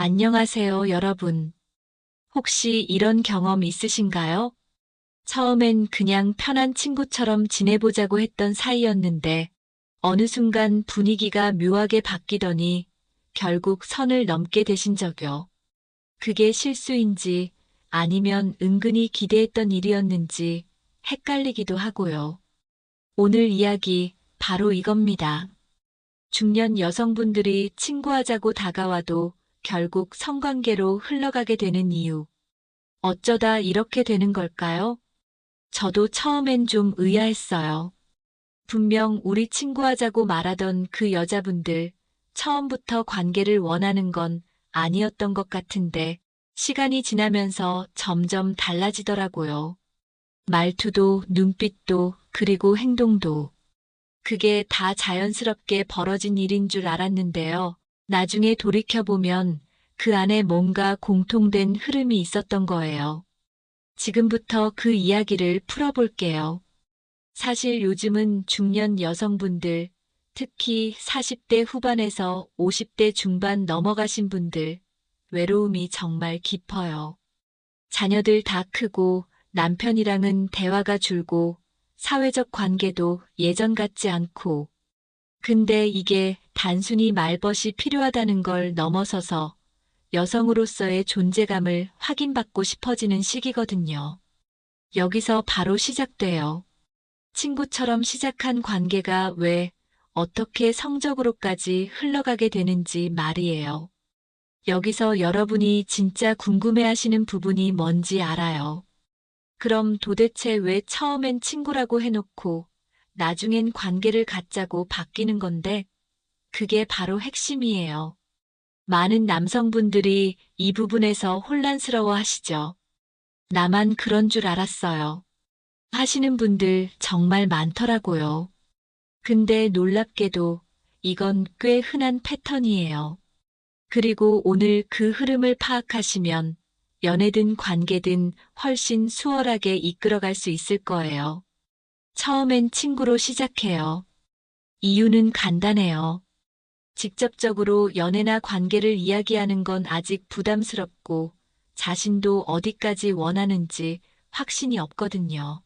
안녕하세요, 여러분. 혹시 이런 경험 있으신가요? 처음엔 그냥 편한 친구처럼 지내보자고 했던 사이였는데, 어느 순간 분위기가 묘하게 바뀌더니 결국 선을 넘게 되신 적요. 그게 실수인지 아니면 은근히 기대했던 일이었는지 헷갈리기도 하고요. 오늘 이야기 바로 이겁니다. 중년 여성분들이 친구하자고 다가와도 결국 성관계로 흘러가게 되는 이유. 어쩌다 이렇게 되는 걸까요? 저도 처음엔 좀 의아했어요. 분명 우리 친구하자고 말하던 그 여자분들, 처음부터 관계를 원하는 건 아니었던 것 같은데, 시간이 지나면서 점점 달라지더라고요. 말투도, 눈빛도, 그리고 행동도. 그게 다 자연스럽게 벌어진 일인 줄 알았는데요. 나중에 돌이켜보면 그 안에 뭔가 공통된 흐름이 있었던 거예요. 지금부터 그 이야기를 풀어볼게요. 사실 요즘은 중년 여성분들, 특히 40대 후반에서 50대 중반 넘어가신 분들, 외로움이 정말 깊어요. 자녀들 다 크고 남편이랑은 대화가 줄고 사회적 관계도 예전 같지 않고 근데 이게 단순히 말벗이 필요하다는 걸 넘어서서 여성으로서의 존재감을 확인받고 싶어지는 시기거든요. 여기서 바로 시작돼요. 친구처럼 시작한 관계가 왜 어떻게 성적으로까지 흘러가게 되는지 말이에요. 여기서 여러분이 진짜 궁금해하시는 부분이 뭔지 알아요. 그럼 도대체 왜 처음엔 친구라고 해놓고 나중엔 관계를 갖자고 바뀌는 건데 그게 바로 핵심이에요. 많은 남성분들이 이 부분에서 혼란스러워 하시죠. 나만 그런 줄 알았어요. 하시는 분들 정말 많더라고요. 근데 놀랍게도 이건 꽤 흔한 패턴이에요. 그리고 오늘 그 흐름을 파악하시면 연애든 관계든 훨씬 수월하게 이끌어갈 수 있을 거예요. 처음엔 친구로 시작해요. 이유는 간단해요. 직접적으로 연애나 관계를 이야기하는 건 아직 부담스럽고 자신도 어디까지 원하는지 확신이 없거든요.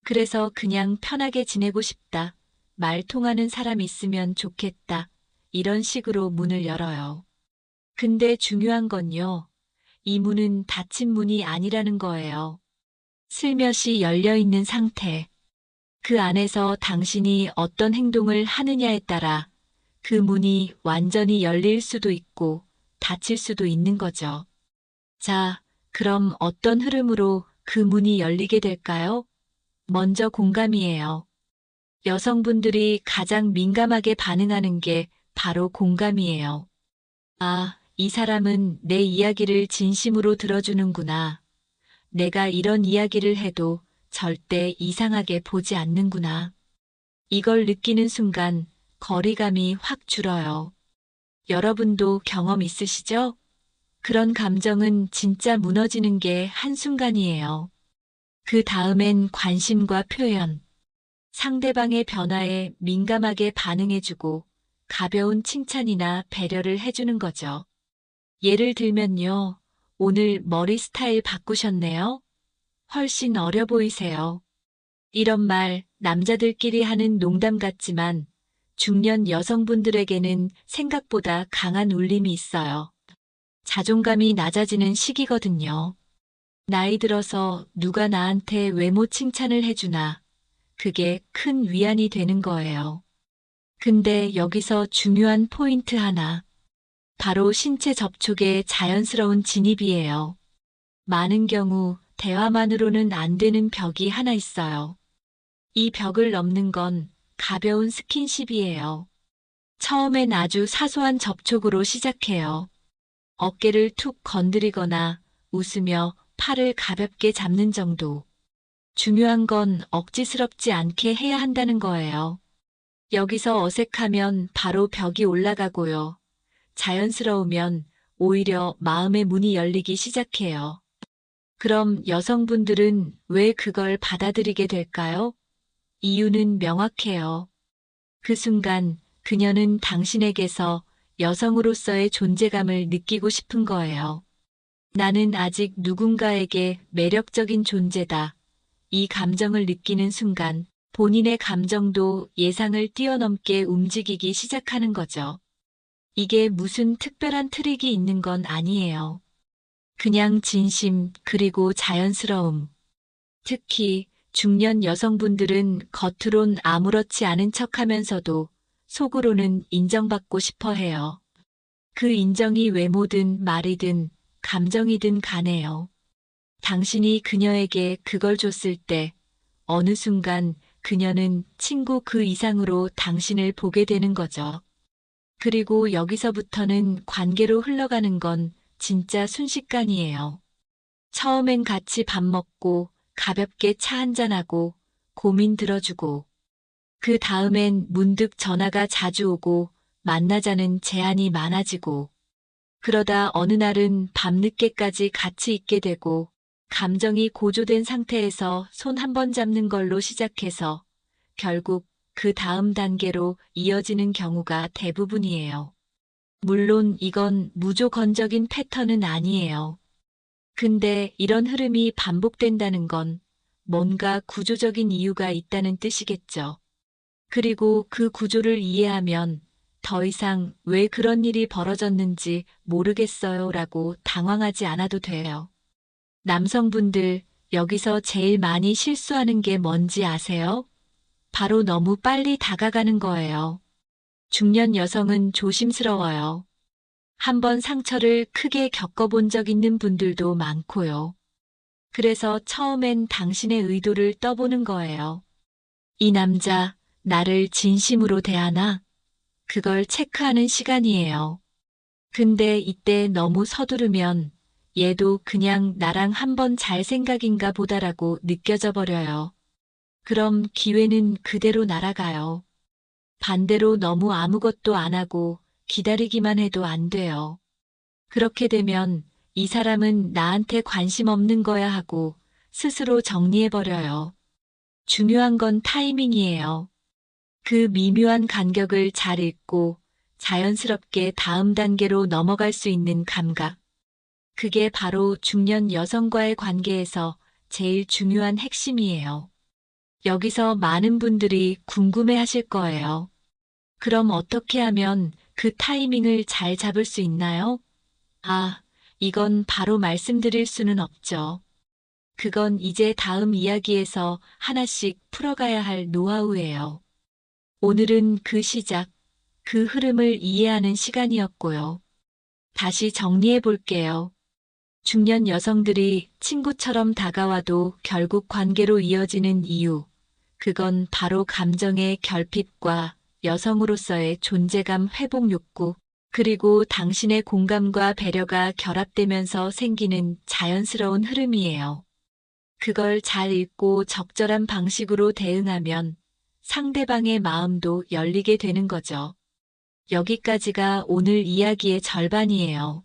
그래서 그냥 편하게 지내고 싶다. 말 통하는 사람 있으면 좋겠다. 이런 식으로 문을 열어요. 근데 중요한 건요. 이 문은 닫힌 문이 아니라는 거예요. 슬며시 열려 있는 상태. 그 안에서 당신이 어떤 행동을 하느냐에 따라 그 문이 완전히 열릴 수도 있고 닫힐 수도 있는 거죠. 자, 그럼 어떤 흐름으로 그 문이 열리게 될까요? 먼저 공감이에요. 여성분들이 가장 민감하게 반응하는 게 바로 공감이에요. 아, 이 사람은 내 이야기를 진심으로 들어주는구나. 내가 이런 이야기를 해도 절대 이상하게 보지 않는구나. 이걸 느끼는 순간 거리감이 확 줄어요. 여러분도 경험 있으시죠? 그런 감정은 진짜 무너지는 게 한순간이에요. 그 다음엔 관심과 표현, 상대방의 변화에 민감하게 반응해주고 가벼운 칭찬이나 배려를 해주는 거죠. 예를 들면요. 오늘 머리 스타일 바꾸셨네요. 훨씬 어려 보이세요. 이런 말 남자들끼리 하는 농담 같지만 중년 여성분들에게는 생각보다 강한 울림이 있어요. 자존감이 낮아지는 시기거든요. 나이 들어서 누가 나한테 외모 칭찬을 해주나 그게 큰 위안이 되는 거예요. 근데 여기서 중요한 포인트 하나. 바로 신체 접촉의 자연스러운 진입이에요. 많은 경우 대화만으로는 안 되는 벽이 하나 있어요. 이 벽을 넘는 건 가벼운 스킨십이에요. 처음엔 아주 사소한 접촉으로 시작해요. 어깨를 툭 건드리거나 웃으며 팔을 가볍게 잡는 정도. 중요한 건 억지스럽지 않게 해야 한다는 거예요. 여기서 어색하면 바로 벽이 올라가고요. 자연스러우면 오히려 마음의 문이 열리기 시작해요. 그럼 여성분들은 왜 그걸 받아들이게 될까요? 이유는 명확해요. 그 순간 그녀는 당신에게서 여성으로서의 존재감을 느끼고 싶은 거예요. 나는 아직 누군가에게 매력적인 존재다. 이 감정을 느끼는 순간 본인의 감정도 예상을 뛰어넘게 움직이기 시작하는 거죠. 이게 무슨 특별한 트릭이 있는 건 아니에요. 그냥 진심 그리고 자연스러움. 특히 중년 여성분들은 겉으론 아무렇지 않은 척하면서도 속으로는 인정받고 싶어 해요. 그 인정이 외모든 말이든 감정이든 간에요. 당신이 그녀에게 그걸 줬을 때 어느 순간 그녀는 친구 그 이상으로 당신을 보게 되는 거죠. 그리고 여기서부터는 관계로 흘러가는 건 진짜 순식간이에요. 처음엔 같이 밥 먹고 가볍게 차 한잔하고 고민 들어주고 그 다음엔 문득 전화가 자주 오고 만나자는 제안이 많아지고 그러다 어느 날은 밤늦게까지 같이 있게 되고 감정이 고조된 상태에서 손 한 번 잡는 걸로 시작해서 결국 그 다음 단계로 이어지는 경우가 대부분이에요. 물론 이건 무조건적인 패턴은 아니에요. 근데 이런 흐름이 반복된다는 건 뭔가 구조적인 이유가 있다는 뜻이겠죠. 그리고 그 구조를 이해하면 더 이상 왜 그런 일이 벌어졌는지 모르겠어요 라고 당황하지 않아도 돼요. 남성분들, 여기서 제일 많이 실수하는 게 뭔지 아세요? 바로 너무 빨리 다가가는 거예요. 중년 여성은 조심스러워요. 한번 상처를 크게 겪어본 적 있는 분들도 많고요. 그래서 처음엔 당신의 의도를 떠보는 거예요. 이 남자, 나를 진심으로 대하나? 그걸 체크하는 시간이에요. 근데 이때 너무 서두르면 얘도 그냥 나랑 한번 잘 생각인가 보다라고 느껴져 버려요. 그럼 기회는 그대로 날아가요. 반대로 너무 아무것도 안 하고 기다리기만 해도 안 돼요. 그렇게 되면 이 사람은 나한테 관심 없는 거야 하고 스스로 정리해버려요. 중요한 건 타이밍이에요. 그 미묘한 간격을 잘 읽고 자연스럽게 다음 단계로 넘어갈 수 있는 감각. 그게 바로 중년 여성과의 관계에서 제일 중요한 핵심이에요. 여기서 많은 분들이 궁금해 하실 거예요. 그럼 어떻게 하면 그 타이밍을 잘 잡을 수 있나요? 아, 이건 바로 말씀드릴 수는 없죠. 그건 이제 다음 이야기에서 하나씩 풀어가야 할 노하우예요. 오늘은 그 시작, 그 흐름을 이해하는 시간이었고요. 다시 정리해 볼게요. 중년 여성들이 친구처럼 다가와도 결국 관계로 이어지는 이유, 그건 바로 감정의 결핍과 여성으로서의 존재감 회복 욕구, 그리고 당신의 공감과 배려가 결합되면서 생기는 자연스러운 흐름이에요. 그걸 잘 읽고 적절한 방식으로 대응하면 상대방의 마음도 열리게 되는 거죠. 여기까지가 오늘 이야기의 절반이에요.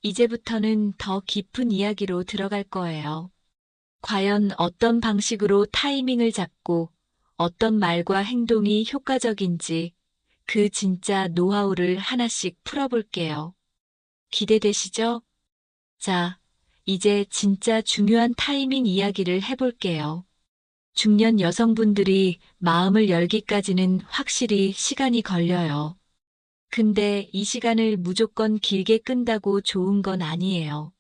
이제부터는 더 깊은 이야기로 들어갈 거예요. 과연 어떤 방식으로 타이밍을 잡고 어떤 말과 행동이 효과적인지 그 진짜 노하우를 하나씩 풀어볼게요. 기대되시죠? 자, 이제 진짜 중요한 타이밍 이야기를 해볼게요. 중년 여성분들이 마음을 열기까지는 확실히 시간이 걸려요. 근데 이 시간을 무조건 길게 끈다고 좋은 건 아니에요.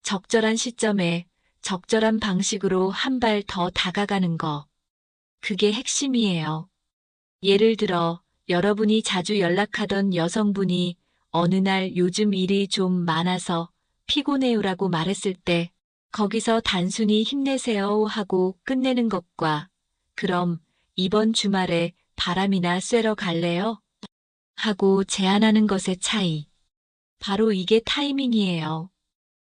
적절한 시점에 적절한 방식으로 한 발 더 다가가는 거. 그게 핵심이에요. 예를 들어 여러분이 자주 연락하던 여성분이 어느 날 요즘 일이 좀 많아서 피곤해요라고 말했을 때 거기서 단순히 힘내세요 하고 끝내는 것과 그럼 이번 주말에 바람이나 쐬러 갈래요? 하고 제안하는 것의 차이. 바로 이게 타이밍이에요.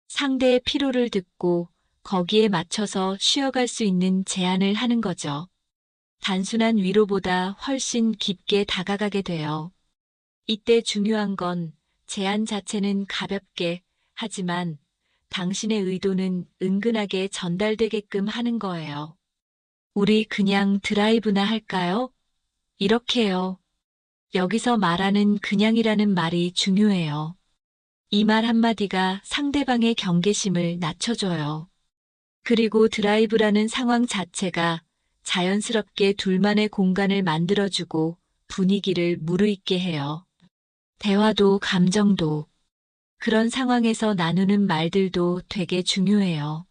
상대의 피로를 듣고 거기에 맞춰서 쉬어갈 수 있는 제안을 하는 거죠. 단순한 위로보다 훨씬 깊게 다가가게 돼요. 이때 중요한 건 제안 자체는 가볍게 하지만 당신의 의도는 은근하게 전달되게끔 하는 거예요. 우리 그냥 드라이브나 할까요? 이렇게요. 여기서 말하는 그냥이라는 말이 중요해요. 이 말 한마디가 상대방의 경계심을 낮춰줘요. 그리고 드라이브라는 상황 자체가 자연스럽게 둘만의 공간을 만들어주고 분위기를 무르익게 해요. 대화도 감정도 그런 상황에서 나누는 말들도 되게 중요해요.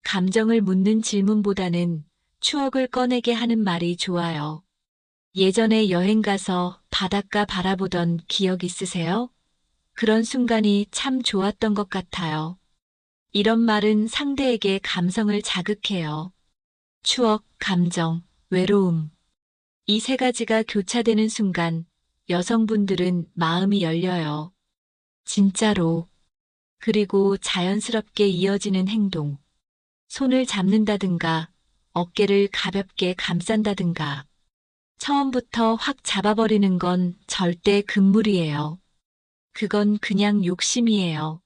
감정을 묻는 질문보다는 추억을 꺼내게 하는 말이 좋아요. 예전에 여행 가서 바닷가 바라보던 기억 있으세요? 그런 순간이 참 좋았던 것 같아요. 이런 말은 상대에게 감성을 자극해요. 추억, 감정, 외로움. 이 세 가지가 교차되는 순간 여성분들은 마음이 열려요. 진짜로. 그리고 자연스럽게 이어지는 행동. 손을 잡는다든가, 어깨를 가볍게 감싼다든가. 처음부터 확 잡아버리는 건 절대 금물이에요. 그건 그냥 욕심이에요.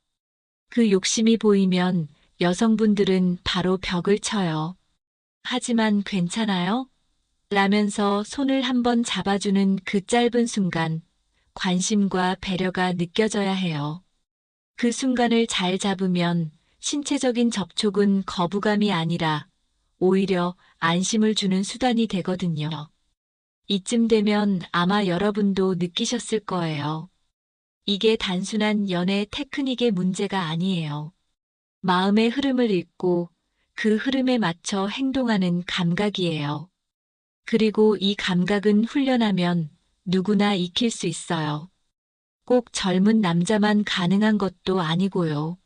그 욕심이 보이면 여성분들은 바로 벽을 쳐요. 하지만 괜찮아요? 라면서 손을 한번 잡아주는 그 짧은 순간, 관심과 배려가 느껴져야 해요. 그 순간을 잘 잡으면 신체적인 접촉은 거부감이 아니라 오히려 안심을 주는 수단이 되거든요. 이쯤 되면 아마 여러분도 느끼셨을 거예요. 이게 단순한 연애 테크닉의 문제가 아니에요. 마음의 흐름을 읽고 그 흐름에 맞춰 행동하는 감각이에요. 그리고 이 감각은 훈련하면 누구나 익힐 수 있어요. 꼭 젊은 남자만 가능한 것도 아니고요.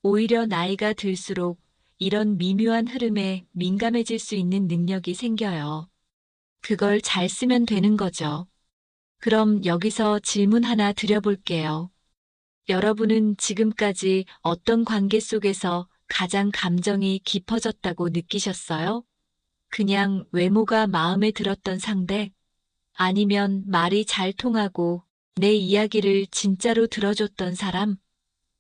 오히려 나이가 들수록 이런 미묘한 흐름에 민감해질 수 있는 능력이 생겨요. 그걸 잘 쓰면 되는 거죠. 그럼 여기서 질문 하나 드려볼게요. 여러분은 지금까지 어떤 관계 속에서 가장 감정이 깊어졌다고 느끼셨어요? 그냥 외모가 마음에 들었던 상대? 아니면 말이 잘 통하고 내 이야기를 진짜로 들어줬던 사람?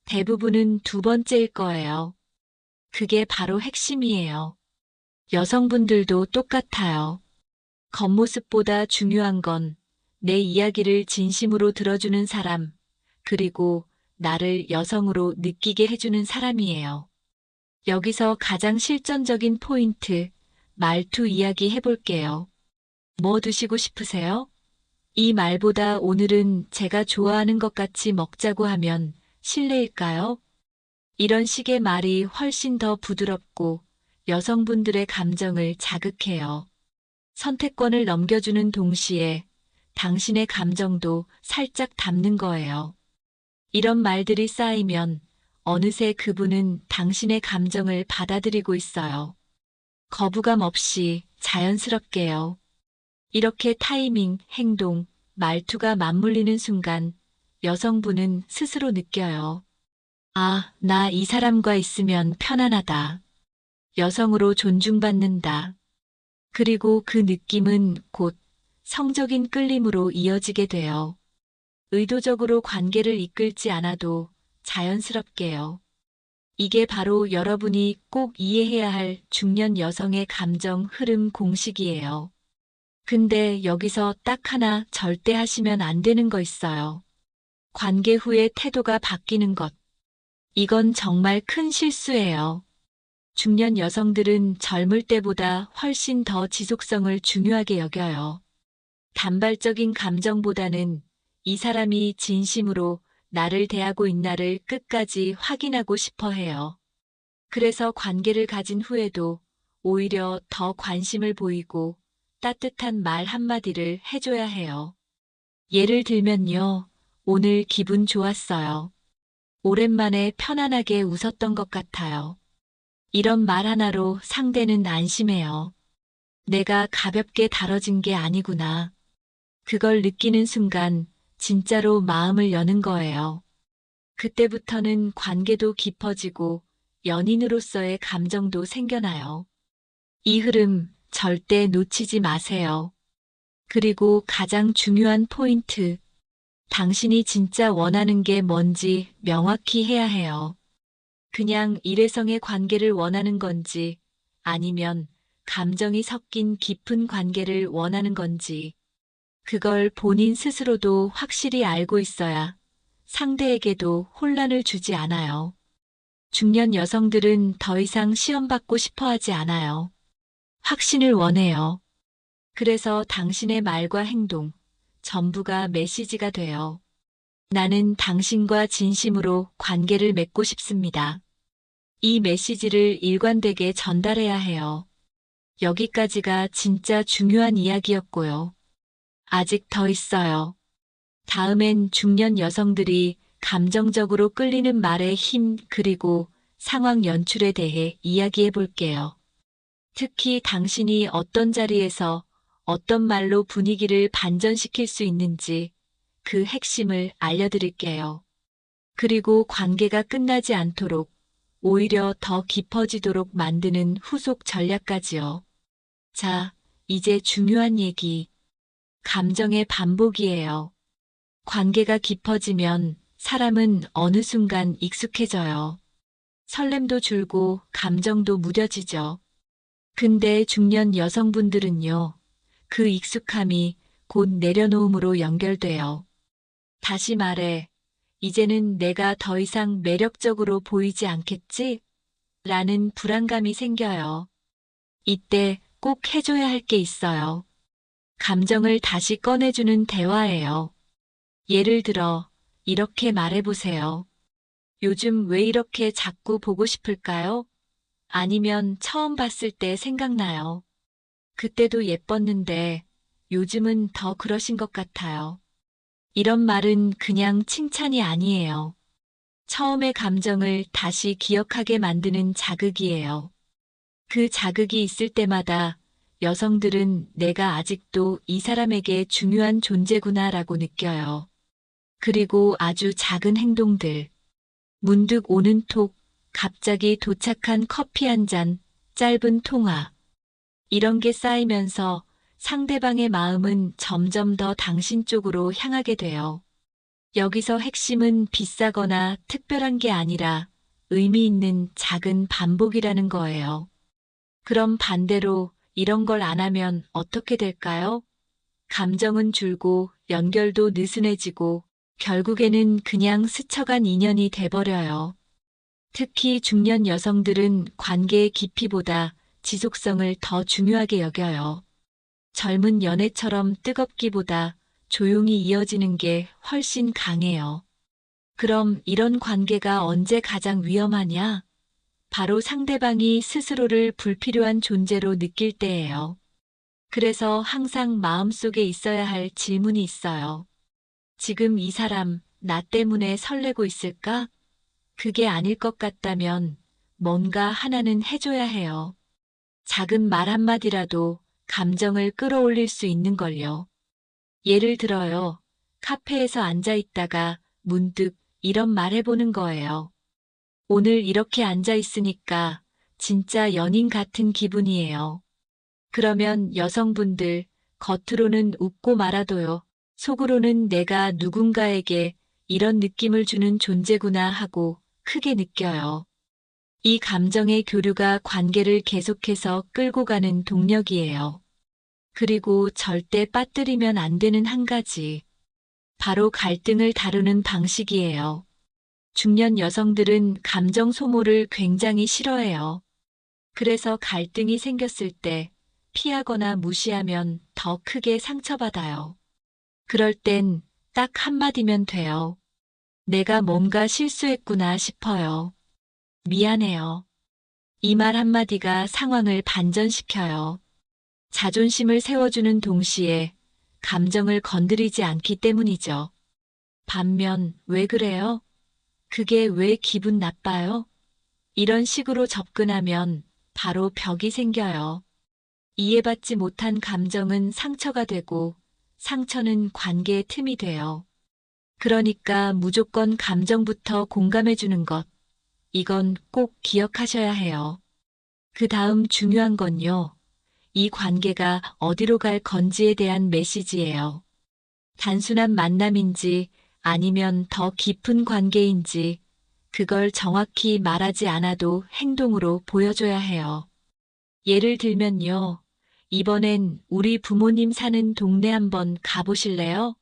대부분은 두 번째일 거예요. 그게 바로 핵심이에요. 여성분들도 똑같아요. 겉모습보다 중요한 건 내 이야기를 진심으로 들어주는 사람, 그리고 나를 여성으로 느끼게 해주는 사람이에요. 여기서 가장 실전적인 포인트, 말투 이야기 해볼게요. 뭐 드시고 싶으세요? 이 말보다 오늘은 제가 좋아하는 것 같이 먹자고 하면 실례일까요? 이런 식의 말이 훨씬 더 부드럽고 여성분들의 감정을 자극해요. 선택권을 넘겨주는 동시에 당신의 감정도 살짝 담는 거예요. 이런 말들이 쌓이면 어느새 그분은 당신의 감정을 받아들이고 있어요. 거부감 없이 자연스럽게요. 이렇게 타이밍, 행동, 말투가 맞물리는 순간 여성분은 스스로 느껴요. 아, 나 이 사람과 있으면 편안하다. 여성으로 존중받는다. 그리고 그 느낌은 곧 성적인 끌림으로 이어지게 돼요. 의도적으로 관계를 이끌지 않아도 자연스럽게요. 이게 바로 여러분이 꼭 이해해야 할 중년 여성의 감정 흐름 공식이에요. 근데 여기서 딱 하나 절대 하시면 안 되는 거 있어요. 관계 후에 태도가 바뀌는 것. 이건 정말 큰 실수예요. 중년 여성들은 젊을 때보다 훨씬 더 지속성을 중요하게 여겨요. 단발적인 감정보다는 이 사람이 진심으로 나를 대하고 있나를 끝까지 확인하고 싶어 해요. 그래서 관계를 가진 후에도 오히려 더 관심을 보이고 따뜻한 말 한마디를 해줘야 해요. 예를 들면요. 오늘 기분 좋았어요. 오랜만에 편안하게 웃었던 것 같아요. 이런 말 하나로 상대는 안심해요. 내가 가볍게 다뤄진 게 아니구나. 그걸 느끼는 순간 진짜로 마음을 여는 거예요. 그때부터는 관계도 깊어지고 연인으로서의 감정도 생겨나요. 이 흐름 절대 놓치지 마세요. 그리고 가장 중요한 포인트, 당신이 진짜 원하는 게 뭔지 명확히 해야 해요. 그냥 일회성의 관계를 원하는 건지 아니면 감정이 섞인 깊은 관계를 원하는 건지 그걸 본인 스스로도 확실히 알고 있어야 상대에게도 혼란을 주지 않아요. 중년 여성들은 더 이상 시험받고 싶어 하지 않아요. 확신을 원해요. 그래서 당신의 말과 행동, 전부가 메시지가 돼요. 나는 당신과 진심으로 관계를 맺고 싶습니다. 이 메시지를 일관되게 전달해야 해요. 여기까지가 진짜 중요한 이야기였고요. 아직 더 있어요. 다음엔 중년 여성들이 감정적으로 끌리는 말의 힘 그리고 상황 연출에 대해 이야기해 볼게요. 특히 당신이 어떤 자리에서 어떤 말로 분위기를 반전시킬 수 있는지 그 핵심을 알려드릴게요. 그리고 관계가 끝나지 않도록 오히려 더 깊어지도록 만드는 후속 전략까지요. 자, 이제 중요한 얘기. 감정의 반복이에요. 관계가 깊어지면 사람은 어느 순간 익숙해져요. 설렘도 줄고 감정도 무뎌지죠. 근데 중년 여성분들은요, 그 익숙함이 곧 내려놓음으로 연결돼요. 다시 말해, 이제는 내가 더 이상 매력적으로 보이지 않겠지? 라는 불안감이 생겨요. 이때 꼭 해줘야 할 게 있어요. 감정을 다시 꺼내주는 대화예요. 예를 들어, 이렇게 말해보세요. 요즘 왜 이렇게 자꾸 보고 싶을까요? 아니면 처음 봤을 때 생각나요. 그때도 예뻤는데 요즘은 더 그러신 것 같아요. 이런 말은 그냥 칭찬이 아니에요. 처음의 감정을 다시 기억하게 만드는 자극이에요. 그 자극이 있을 때마다 여성들은 내가 아직도 이 사람에게 중요한 존재구나라고 느껴요. 그리고 아주 작은 행동들, 문득 오는 톡, 갑자기 도착한 커피 한 잔, 짧은 통화. 이런 게 쌓이면서 상대방의 마음은 점점 더 당신 쪽으로 향하게 돼요. 여기서 핵심은 비싸거나 특별한 게 아니라 의미 있는 작은 반복이라는 거예요. 그럼 반대로 이런 걸 안 하면 어떻게 될까요? 감정은 줄고 연결도 느슨해지고 결국에는 그냥 스쳐간 인연이 돼버려요. 특히 중년 여성들은 관계의 깊이보다 지속성을 더 중요하게 여겨요. 젊은 연애처럼 뜨겁기보다 조용히 이어지는 게 훨씬 강해요. 그럼 이런 관계가 언제 가장 위험하냐? 바로 상대방이 스스로를 불필요한 존재로 느낄 때예요. 그래서 항상 마음속에 있어야 할 질문이 있어요. 지금 이 사람, 나 때문에 설레고 있을까? 그게 아닐 것 같다면 뭔가 하나는 해줘야 해요. 작은 말 한마디라도 감정을 끌어올릴 수 있는 걸요. 예를 들어요. 카페에서 앉아 있다가 문득 이런 말 해보는 거예요. 오늘 이렇게 앉아 있으니까 진짜 연인 같은 기분이에요. 그러면 여성분들 겉으로는 웃고 말아도요. 속으로는 내가 누군가에게 이런 느낌을 주는 존재구나 하고 크게 느껴요. 이 감정의 교류가 관계를 계속해서 끌고 가는 동력이에요. 그리고 절대 빠뜨리면 안 되는 한 가지. 바로 갈등을 다루는 방식이에요. 중년 여성들은 감정 소모를 굉장히 싫어해요. 그래서 갈등이 생겼을 때 피하거나 무시하면 더 크게 상처받아요. 그럴 땐 딱 한마디면 돼요. 내가 뭔가 실수했구나 싶어요. 미안해요. 이 말 한마디가 상황을 반전시켜요. 자존심을 세워주는 동시에 감정을 건드리지 않기 때문이죠. 반면, 왜 그래요? 그게 왜 기분 나빠요? 이런 식으로 접근하면 바로 벽이 생겨요. 이해받지 못한 감정은 상처가 되고 상처는 관계의 틈이 돼요. 그러니까 무조건 감정부터 공감해주는 것. 이건 꼭 기억하셔야 해요. 그 다음 중요한 건요. 이 관계가 어디로 갈 건지에 대한 메시지예요. 단순한 만남인지 아니면 더 깊은 관계인지 그걸 정확히 말하지 않아도 행동으로 보여줘야 해요. 예를 들면요. 이번엔 우리 부모님 사는 동네 한번 가보실래요?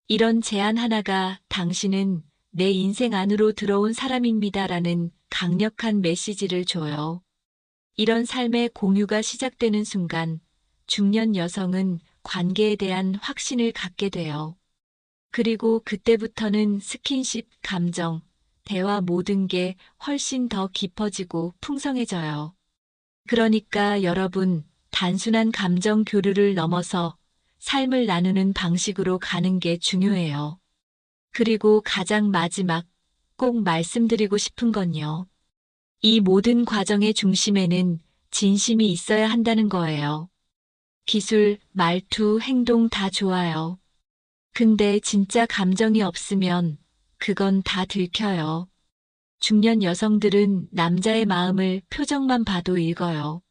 이런 제안 하나가 당신은 내 인생 안으로 들어온 사람입니다라는 강력한 메시지를 줘요. 이런 삶의 공유가 시작되는 순간 중년 여성은 관계에 대한 확신을 갖게 돼요. 그리고 그때부터는 스킨십, 감정, 대화 모든 게 훨씬 더 깊어지고 풍성해져요. 그러니까 여러분, 단순한 감정 교류를 넘어서 삶을 나누는 방식으로 가는 게 중요해요. 그리고 가장 마지막, 꼭 말씀드리고 싶은 건요. 이 모든 과정의 중심에는 진심이 있어야 한다는 거예요. 기술, 말투, 행동 다 좋아요. 근데 진짜 감정이 없으면 그건 다 들켜요. 중년 여성들은 남자의 마음을 표정만 봐도 읽어요.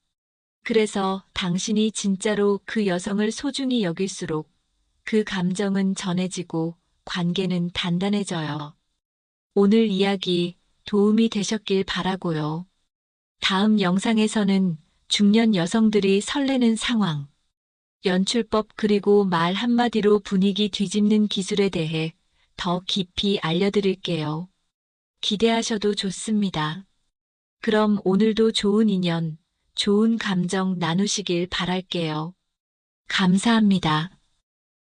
그래서 당신이 진짜로 그 여성을 소중히 여길수록 그 감정은 전해지고 관계는 단단해져요. 오늘 이야기 도움이 되셨길 바라고요. 다음 영상에서는 중년 여성들이 설레는 상황, 연출법 그리고 말 한마디로 분위기 뒤집는 기술에 대해 더 깊이 알려드릴게요. 기대하셔도 좋습니다. 그럼 오늘도 좋은 인연, 좋은 감정 나누시길 바랄게요. 감사합니다.